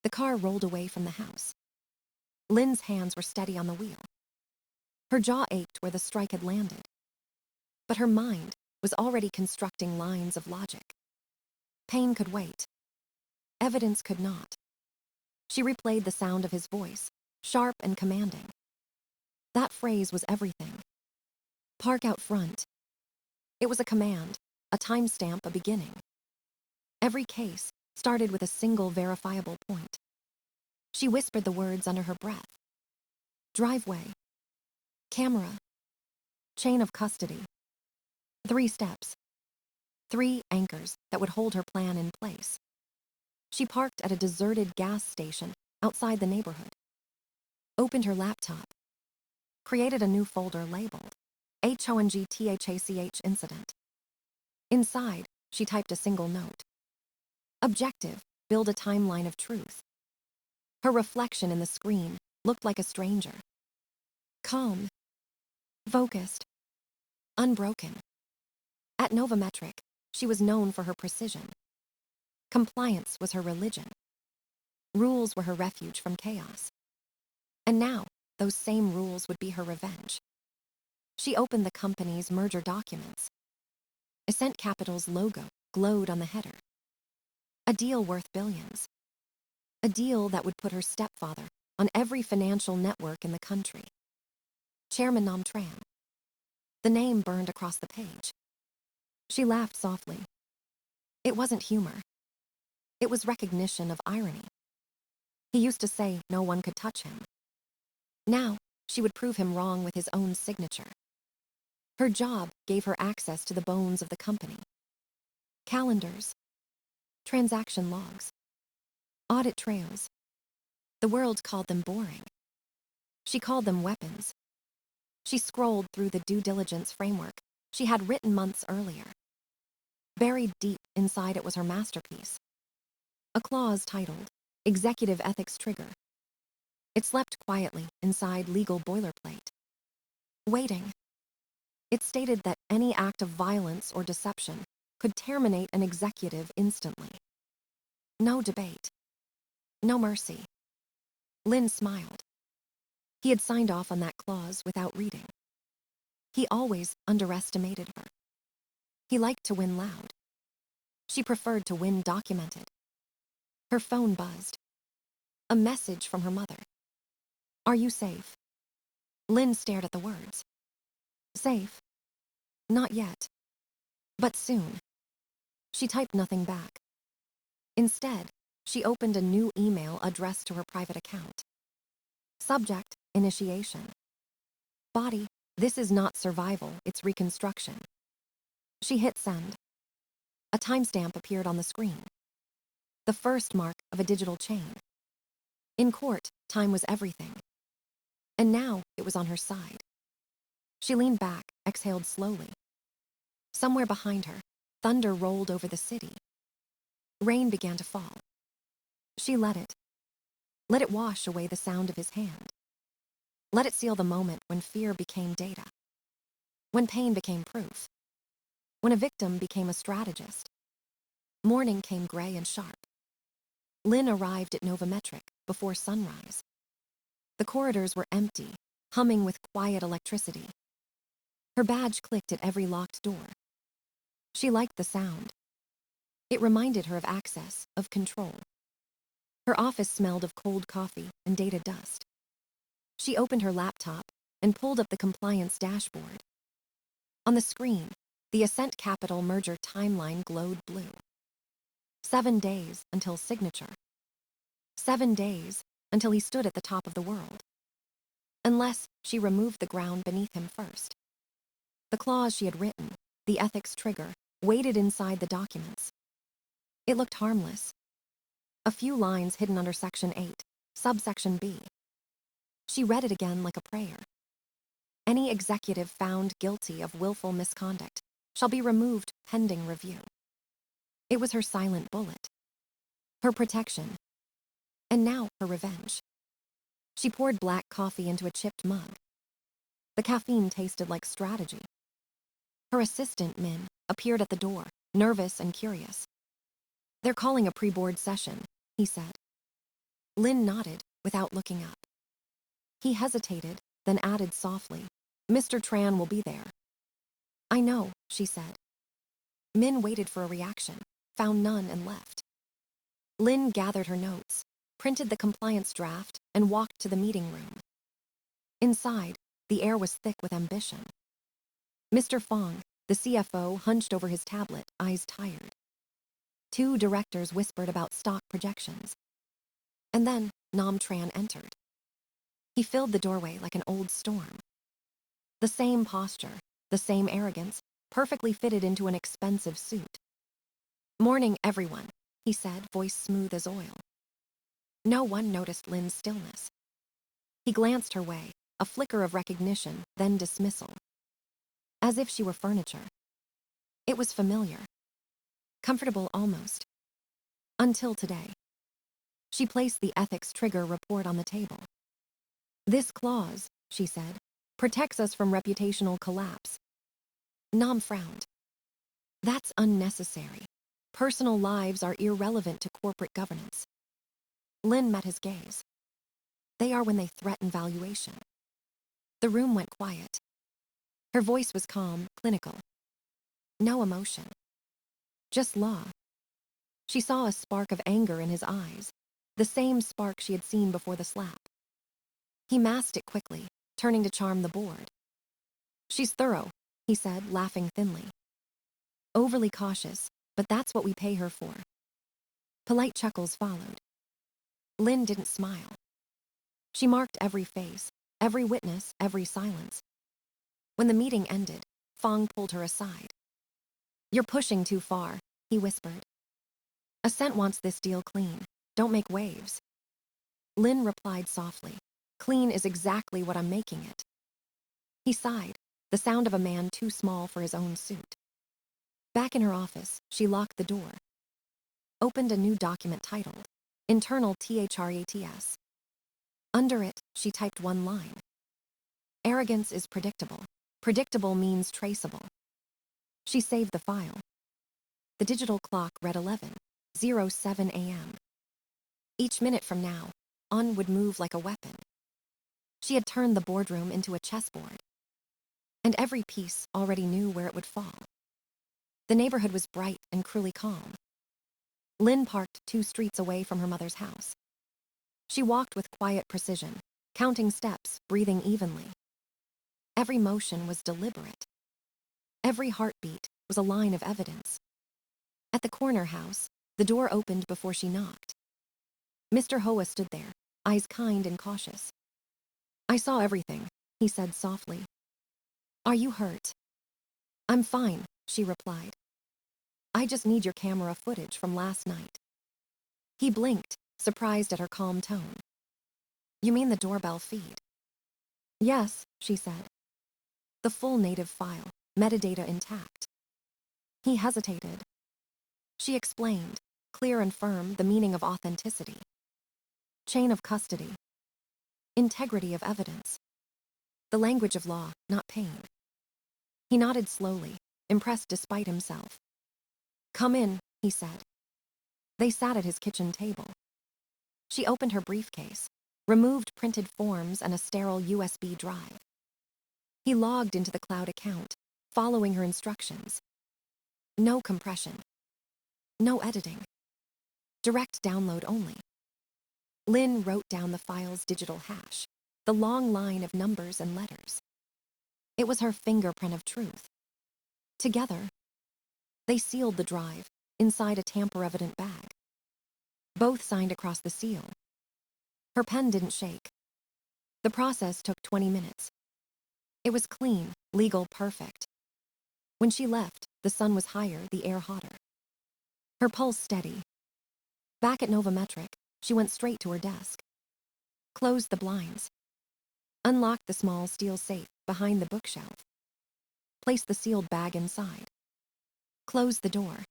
The car rolled away from the house. Lynn's hands were steady on the wheel. Her jaw ached where the strike had landed. But her mind was already constructing lines of logic. Pain could wait. Evidence could not. She replayed the sound of his voice, sharp and commanding. That phrase was everything. Park out front. It was a command, a timestamp, a beginning. Every case started with a single verifiable point. She whispered the words under her breath. Driveway. Camera. Chain of custody. 3 steps. 3 anchors that would hold her plan in place. She parked at a deserted gas station outside the neighborhood. Opened her laptop. Created a new folder labeled HONGTHACH incident. Inside, she typed a single note. Objective, build a timeline of truth. Her reflection in the screen looked like a stranger. Calm. Focused. Unbroken. At Novometric, she was known for her precision. Compliance was her religion. Rules were her refuge from chaos. And now, those same rules would be her revenge. She opened the company's merger documents. Ascent Capital's logo glowed on the header. A deal worth billions. A deal that would put her stepfather on every financial network in the country. Chairman Nam Tran. The name burned across the page. She laughed softly. It wasn't humor. It was recognition of irony. He used to say no one could touch him. Now, she would prove him wrong with his own signature. Her job gave her access to the bones of the company. Calendars. Transaction logs. Audit trails. The world called them boring. She called them weapons. She scrolled through the due diligence framework she had written months earlier. Buried deep inside it was her masterpiece. A clause titled, Executive Ethics Trigger. It slept quietly inside legal boilerplate. Waiting. It stated that any act of violence or deception could terminate an executive instantly. No debate. No mercy. Lynn smiled. He had signed off on that clause without reading. He always underestimated her. He liked to win loud. She preferred to win documented. Her phone buzzed. A message from her mother. Are you safe? Lynn stared at the words. Safe? Not yet. But soon. She typed nothing back. Instead, she opened a new email addressed to her private account. Subject, initiation. Body, this is not survival, it's reconstruction. She hit send. A timestamp appeared on the screen. The first mark of a digital chain. In court, time was everything. And now it was on her side. She leaned back, exhaled slowly. Somewhere behind her, thunder rolled over the city. Rain began to fall. She let it. Let it wash away the sound of his hand. Let it seal the moment when fear became data. When pain became proof. When a victim became a strategist. Morning came gray and sharp. Lynn arrived at Novometric before sunrise. The corridors were empty, humming with quiet electricity. Her badge clicked at every locked door. She liked the sound. It reminded her of access, of control. Her office smelled of cold coffee and dated dust. She opened her laptop and pulled up the compliance dashboard. On the screen, the Ascent Capital merger timeline glowed blue. 7 days until signature. 7 days until he stood at the top of the world. Unless she removed the ground beneath him first. The clause she had written, the ethics trigger, waited inside the documents. It looked harmless. A few lines hidden under Section 8, subsection B. She read it again like a prayer. Any executive found guilty of willful misconduct shall be removed pending review. It was her silent bullet. Her protection. And now her revenge. She poured black coffee into a chipped mug. The caffeine tasted like strategy. Her assistant, Min, appeared at the door, nervous and curious. They're calling a pre-board session, he said. Lin nodded without looking up. He hesitated, then added softly, "Mr. Tran will be there." "I know," she said. Min waited for a reaction, found none, and left. Lin gathered her notes, printed the compliance draft, and walked to the meeting room. Inside, the air was thick with ambition. Mr. Fong, the CFO, hunched over his tablet, eyes tired. Two directors whispered about stock projections. And then Nam Tran entered. He filled the doorway like an old storm. The same posture, the same arrogance, perfectly fitted into an expensive suit. "Morning, everyone," he said, voice smooth as oil. No one noticed Lin's stillness. He glanced her way, a flicker of recognition, then dismissal. As if she were furniture. It was familiar. Comfortable almost. Until today. She placed the ethics trigger report on the table. "This clause," she said, "protects us from reputational collapse." Nam frowned. "That's unnecessary. Personal lives are irrelevant to corporate governance." Lin met his gaze. "They are when they threaten valuation." The room went quiet. Her voice was calm, clinical. No emotion. Just law. She saw a spark of anger in his eyes, the same spark she had seen before the slap. He masked it quickly, turning to charm the board. "She's thorough," he said, laughing thinly. "Overly cautious, but that's what we pay her for." Polite chuckles followed. Lin didn't smile. She marked every face, every witness, every silence. When the meeting ended, Fong pulled her aside. "You're pushing too far," he whispered. "Ascent wants this deal clean. Don't make waves." Lin replied softly, "Clean is exactly what I'm making it." He sighed, the sound of a man too small for his own suit. Back in her office, she locked the door. Opened a new document titled, Internal THRATS. Under it, she typed one line. "Arrogance is predictable. Predictable means traceable." She saved the file. The digital clock read 11:07 a.m. Each minute from now, On would move like a weapon. She had turned the boardroom into a chessboard. And every piece already knew where it would fall. The neighborhood was bright and cruelly calm. Lin parked 2 streets away from her mother's house. She walked with quiet precision, counting steps, breathing evenly. Every motion was deliberate. Every heartbeat was a line of evidence. At the corner house, the door opened before she knocked. Mr. Hoa stood there, eyes kind and cautious. "I saw everything," he said softly. "Are you hurt?" "I'm fine," she replied. "I just need your camera footage from last night." He blinked, surprised at her calm tone. "You mean the doorbell feed?" "Yes," she said. "The full native file, metadata intact." He hesitated. She explained, clear and firm, the meaning of authenticity. Chain of custody. Integrity of evidence. The language of law, not pain. He nodded slowly, impressed despite himself. "Come in," he said. They sat at his kitchen table. She opened her briefcase, removed printed forms and a sterile USB drive. He logged into the cloud account, following her instructions. No compression. No editing. Direct download only. Lin wrote down the file's digital hash, the long line of numbers and letters. It was her fingerprint of truth. Together, they sealed the drive inside a tamper-evident bag. Both signed across the seal. Her pen didn't shake. The process took 20 minutes. It was clean, legal, perfect. When she left, the sun was higher, the air hotter. Her pulse steady. Back at Novometric, she went straight to her desk. Closed the blinds. Unlocked the small steel safe behind the bookshelf. Placed the sealed bag inside. Closed the door.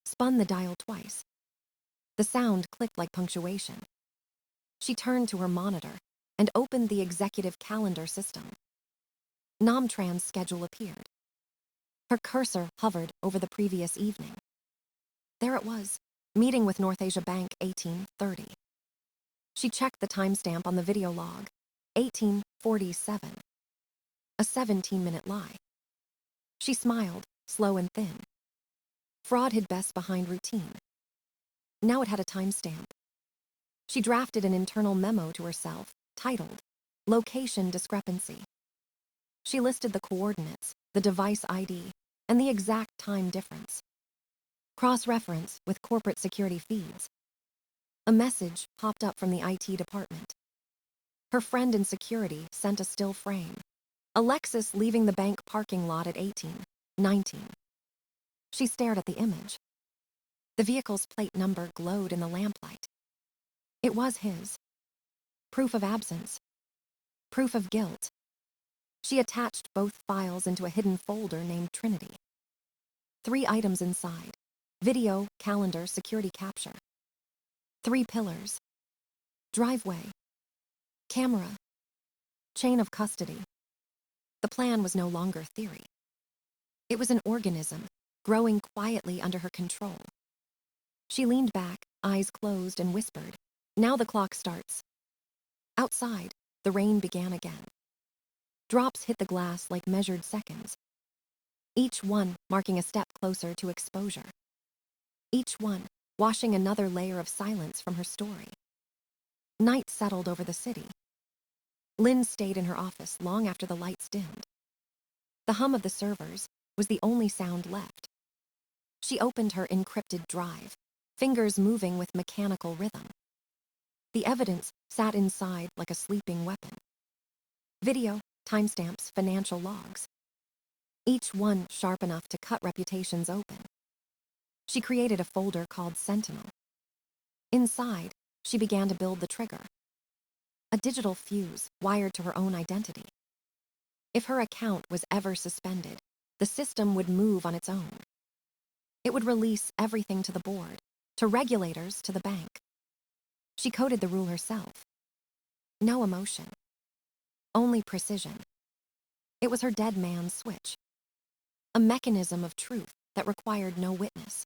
Spun the dial twice. The sound clicked like punctuation. She turned to her monitor and opened the executive calendar system. Nam Tran's schedule appeared. Her cursor hovered over the previous evening. There it was, meeting with North Asia Bank 18:30. She checked the timestamp on the video log. 18:47. A 17-minute lie. She smiled, slow and thin. Fraud hid best behind routine. Now it had a timestamp. She drafted an internal memo to herself, titled, Location Discrepancy. She listed the coordinates, the device ID, and the exact time difference. Cross-reference with corporate security feeds. A message popped up from the IT department. Her friend in security sent a still frame. Alexis leaving the bank parking lot at 18:19. She stared at the image. The vehicle's plate number glowed in the lamplight. It was his. Proof of absence. Proof of guilt. She attached both files into a hidden folder named Trinity. 3 items inside. Video, calendar, security capture. 3 pillars. Driveway. Camera. Chain of custody. The plan was no longer theory. It was an organism, growing quietly under her control. She leaned back, eyes closed, and whispered, "Now the clock starts." Outside, the rain began again. Drops hit the glass like measured seconds. Each one marking a step closer to exposure. Each one washing another layer of silence from her story. Night settled over the city. Lynn stayed in her office long after the lights dimmed. The hum of the servers was the only sound left. She opened her encrypted drive, fingers moving with mechanical rhythm. The evidence sat inside like a sleeping weapon. Video, timestamps, financial logs. Each one sharp enough to cut reputations open. She created a folder called Sentinel. Inside, she began to build the trigger. A digital fuse wired to her own identity. If her account was ever suspended, the system would move on its own. It would release everything to the board, to regulators, to the bank. She coded the rule herself. No emotion. Only precision. It was her dead man's switch. A mechanism of truth that required no witness.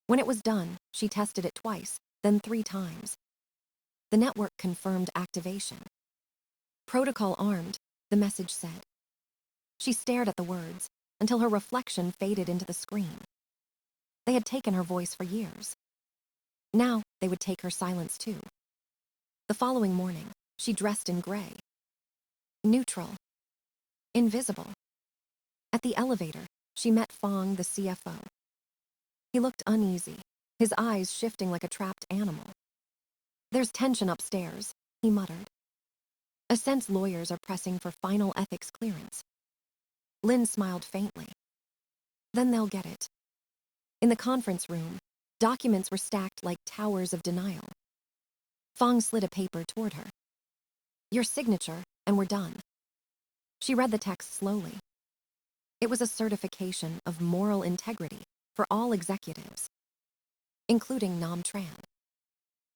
When it was done, she tested it twice, then 3 times. The network confirmed activation. Protocol armed, the message said. She stared at the words until her reflection faded into the screen. They had taken her voice for years. Now they would take her silence too. The following morning, she dressed in gray. Neutral. Invisible. At the elevator, she met Fong, the CFO. He looked uneasy, his eyes shifting like a trapped animal. "There's tension upstairs," he muttered. "Ascent's lawyers are pressing for final ethics clearance." Lynn smiled faintly. "Then they'll get it." In the conference room, documents were stacked like towers of denial. Fong slid a paper toward her. "Your signature, and we're done." She read the text slowly. It was a certification of moral integrity for all executives, including Nam Tran.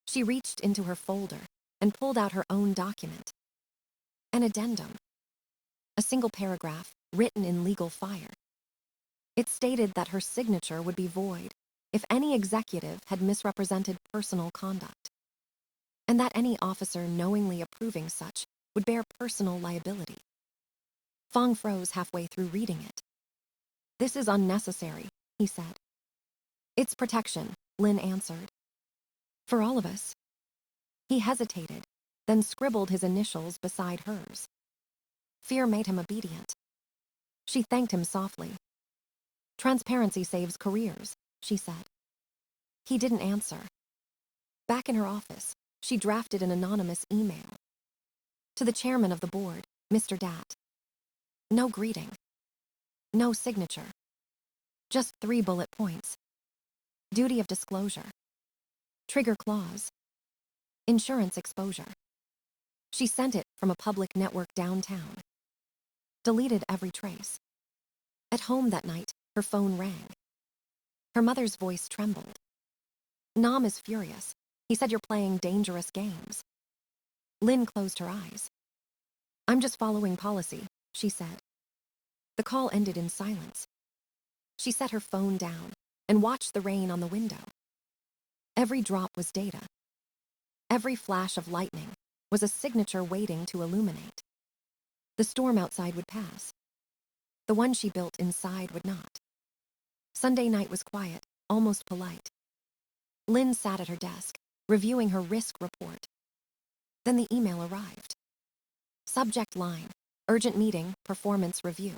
She reached into her folder and pulled out her own document. An addendum. A single paragraph written in legal fire. It stated that her signature would be void if any executive had misrepresented personal conduct, and that any officer knowingly approving such would bear personal liability. Fong froze halfway through reading it. "This is unnecessary," he said. "It's protection," Lynn answered. "For all of us." He hesitated, then scribbled his initials beside hers. Fear made him obedient. She thanked him softly. "Transparency saves careers," she said. He didn't answer. Back in her office, she drafted an anonymous email. To the chairman of the board, Mr. Dat. No greeting. No signature. Just 3 bullet points. Duty of disclosure. Trigger clause. Insurance exposure. She sent it from a public network downtown. Deleted every trace. At home that night, her phone rang. Her mother's voice trembled. "Nam is furious. He said you're playing dangerous games." Lynn closed her eyes. "I'm just following policy," she said. The call ended in silence. She set her phone down and watched the rain on the window. Every drop was data. Every flash of lightning was a signature waiting to illuminate. The storm outside would pass. The one she built inside would not. Sunday night was quiet, almost polite. Lynn sat at her desk, reviewing her risk report. Then the email arrived. Subject line: urgent meeting, performance review.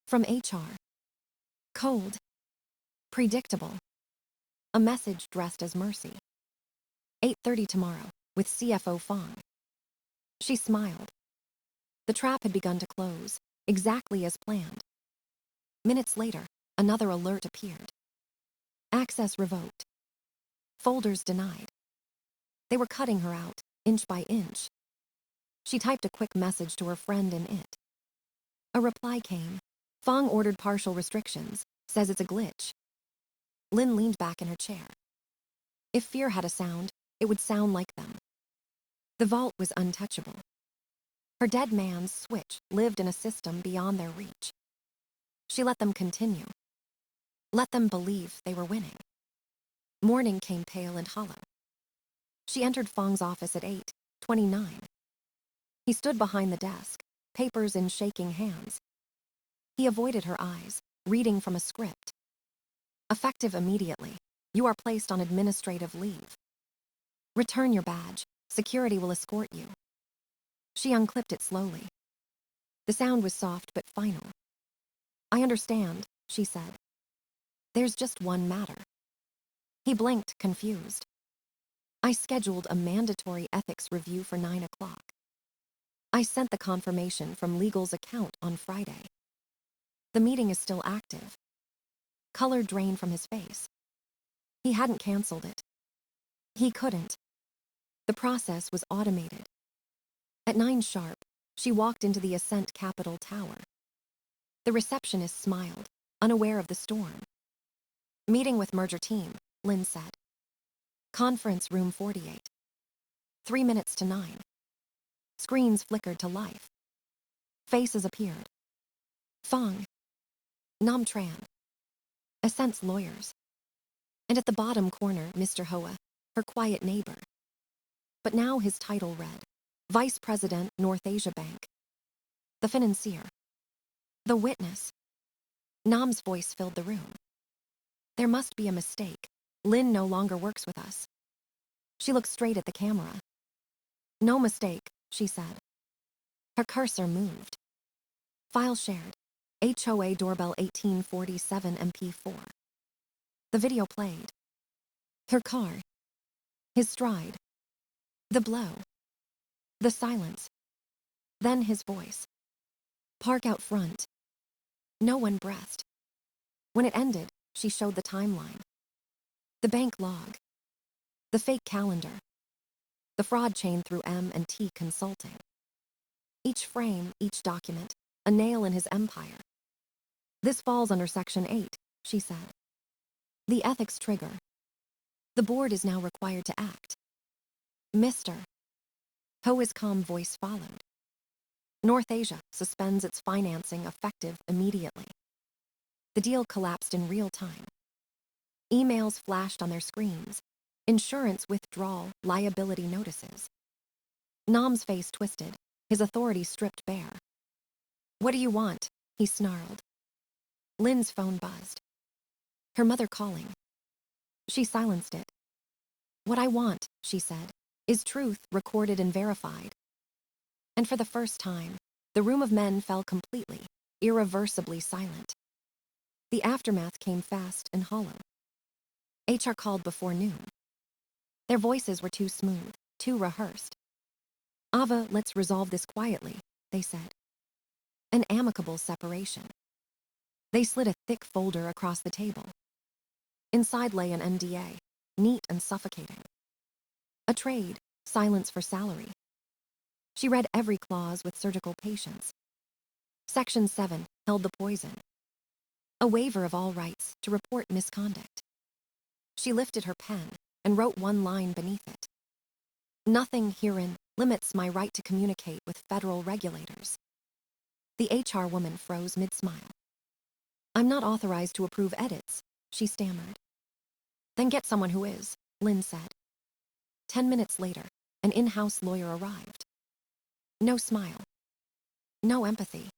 From HR. Cold. Predictable. A message dressed as mercy. 8:30 tomorrow, with CFO Fong. She smiled. The trap had begun to close, exactly as planned. Minutes later, another alert appeared. Access revoked. Folders denied. They were cutting her out, inch by inch. She typed a quick message to her friend in it. A reply came. Fong ordered partial restrictions, says it's a glitch. Lynn leaned back in her chair. If fear had a sound, it would sound like them. The vault was untouchable. Her dead man's switch lived in a system beyond their reach. She let them continue. Let them believe they were winning. Morning came pale and hollow. She entered Fong's office at 8:29. He stood behind the desk, papers in shaking hands. He avoided her eyes, reading from a script. Effective immediately, you are placed on administrative leave. Return your badge. Security will escort you. She unclipped it slowly. The sound was soft but final. I understand, she said. There's just one matter. He blinked, confused. I scheduled a mandatory ethics review for 9 o'clock. I sent the confirmation from legal's account on Friday. The meeting is still active. Color drained from his face. He hadn't canceled it. He couldn't. The process was automated. At 9 sharp, she walked into the Ascent Capitol Tower. The receptionist smiled, unaware of the storm. Meeting with merger team, Lynn said. Conference room 48. 3 minutes to 9. Screens flickered to life. Faces appeared. Fong. Nam Tran. Ascent's lawyers. And at the bottom corner, Mr. Hoa, her quiet neighbor. But now his title read, Vice President, North Asia Bank. The financier. The witness. Nam's voice filled the room. There must be a mistake. Lynn no longer works with us. She looked straight at the camera. No mistake, she said. Her cursor moved. File shared. HOA doorbell 1847 MP4. The video played. Her car. His stride. The blow. The silence. Then his voice. Park out front. No one breathed. When it ended, she showed the timeline. The bank log. The fake calendar. The fraud chain through M&T Consulting. Each frame, each document, a nail in his empire. This falls under Section 8, she said. The ethics trigger. The board is now required to act. Mr. Ho's calm voice followed. North Asia suspends its financing effective immediately. The deal collapsed in real time. Emails flashed on their screens. Insurance withdrawal, liability notices. Nam's face twisted, his authority stripped bare. What do you want? He snarled. Lynn's phone buzzed. Her mother calling. She silenced it. What I want, she said, is truth recorded and verified. And for the first time, the room of men fell completely, irreversibly silent. The aftermath came fast and hollow. HR called before noon. Their voices were too smooth, too rehearsed. Ava, let's resolve this quietly, they said. An amicable separation. They slid a thick folder across the table. Inside lay an NDA, neat and suffocating. A trade, silence for salary. She read every clause with surgical patience. Section 7 held the poison. A waiver of all rights to report misconduct. She lifted her pen and wrote one line beneath it. Nothing herein limits my right to communicate with federal regulators. The HR woman froze mid-smile. I'm not authorized to approve edits, she stammered. Then get someone who is, Lynn said. 10 minutes later, an in-house lawyer arrived. No smile. No empathy.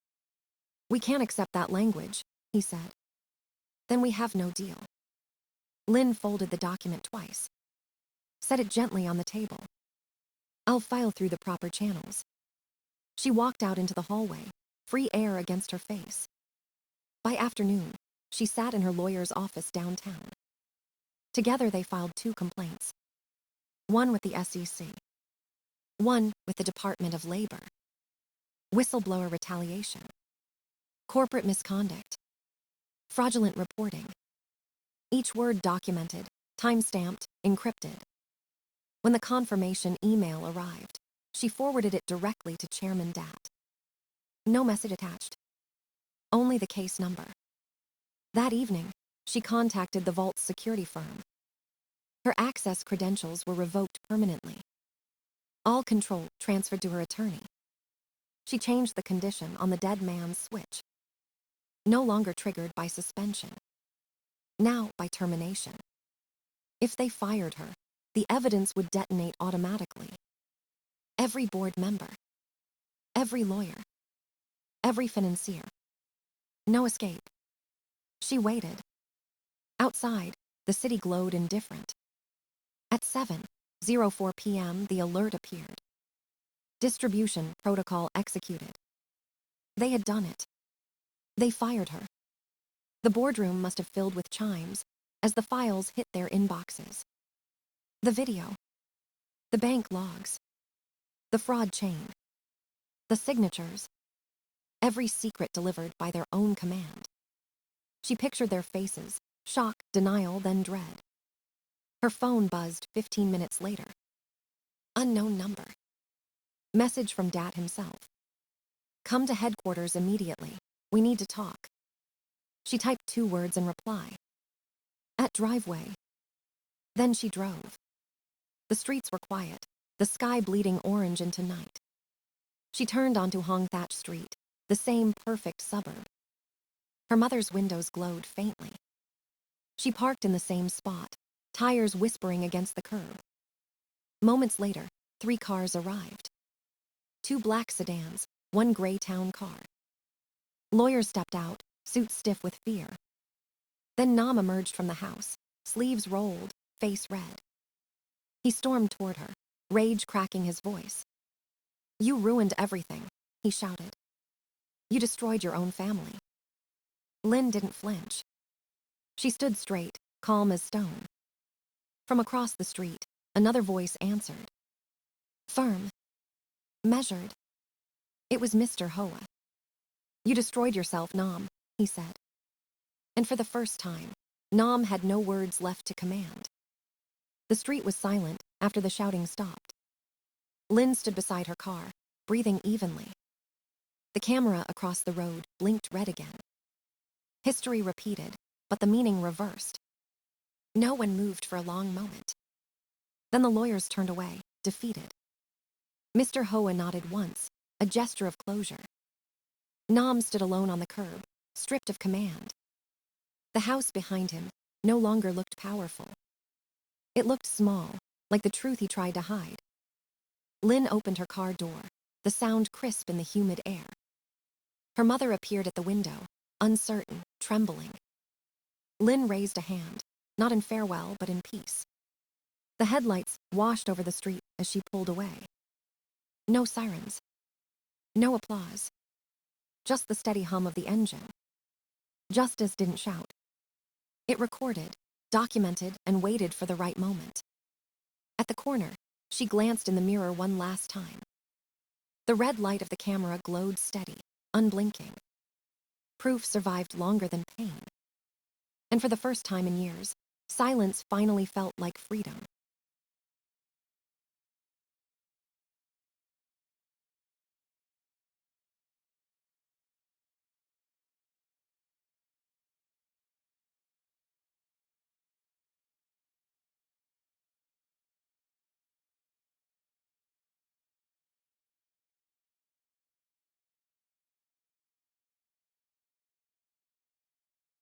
"We can't accept that language," he said. "Then we have no deal." Lynn folded the document twice. Set it gently on the table. "I'll file through the proper channels." She walked out into the hallway, free air against her face. By afternoon, she sat in her lawyer's office downtown. Together they filed 2 complaints. One with the SEC. One with the Department of Labor. Whistleblower retaliation. Corporate misconduct. Fraudulent reporting. Each word documented, time-stamped, encrypted. When the confirmation email arrived, she forwarded it directly to Chairman Dat. No message attached. Only the case number. That evening, she contacted the vault's security firm. Her access credentials were revoked permanently. All control transferred to her attorney. She changed the condition on the dead man's switch. No longer triggered by suspension. Now by termination. If they fired her, the evidence would detonate automatically. Every board member. Every lawyer. Every financier. No escape. She waited. Outside, the city glowed indifferent. At 7:04 p.m., the alert appeared. Distribution protocol executed. They had done it. They fired her. The boardroom must have filled with chimes as the files hit their inboxes. The video. The bank logs. The fraud chain. The signatures. Every secret delivered by their own command. She pictured their faces, shock, denial, then dread. Her phone buzzed 15 minutes later. Unknown number. Message from Dat himself. "Come to headquarters immediately. We need to talk." She typed 2 words in reply. "At driveway." Then she drove. The streets were quiet, the sky bleeding orange into night. She turned onto Hong Thatch Street, the same perfect suburb. Her mother's windows glowed faintly. She parked in the same spot, tires whispering against the curb. Moments later, 3 cars arrived. 2 black sedans, 1 gray town car. Lawyers stepped out, suits stiff with fear. Then Nam emerged from the house, sleeves rolled, face red. He stormed toward her, rage cracking his voice. "You ruined everything," he shouted. "You destroyed your own family." Lynn didn't flinch. She stood straight, calm as stone. From across the street, another voice answered. Firm. Measured. It was Mr. Hoa. "You destroyed yourself, Nam," he said. And for the first time, Nam had no words left to command. The street was silent after the shouting stopped. Lynn stood beside her car, breathing evenly. The camera across the road blinked red again. History repeated, but the meaning reversed. No one moved for a long moment. Then the lawyers turned away, defeated. Mr. Hoa nodded once, a gesture of closure. Nam stood alone on the curb, stripped of command. The house behind him no longer looked powerful. It looked small, like the truth he tried to hide. Lynn opened her car door, the sound crisp in the humid air. Her mother appeared at the window, uncertain, trembling. Lynn raised a hand, not in farewell but in peace. The headlights washed over the street as she pulled away. No sirens. No applause. Just the steady hum of the engine. Justice didn't shout. It recorded, documented, and waited for the right moment. At the corner, she glanced in the mirror one last time. The red light of the camera glowed steady, unblinking. Proof survived longer than pain. And for the first time in years, silence finally felt like freedom.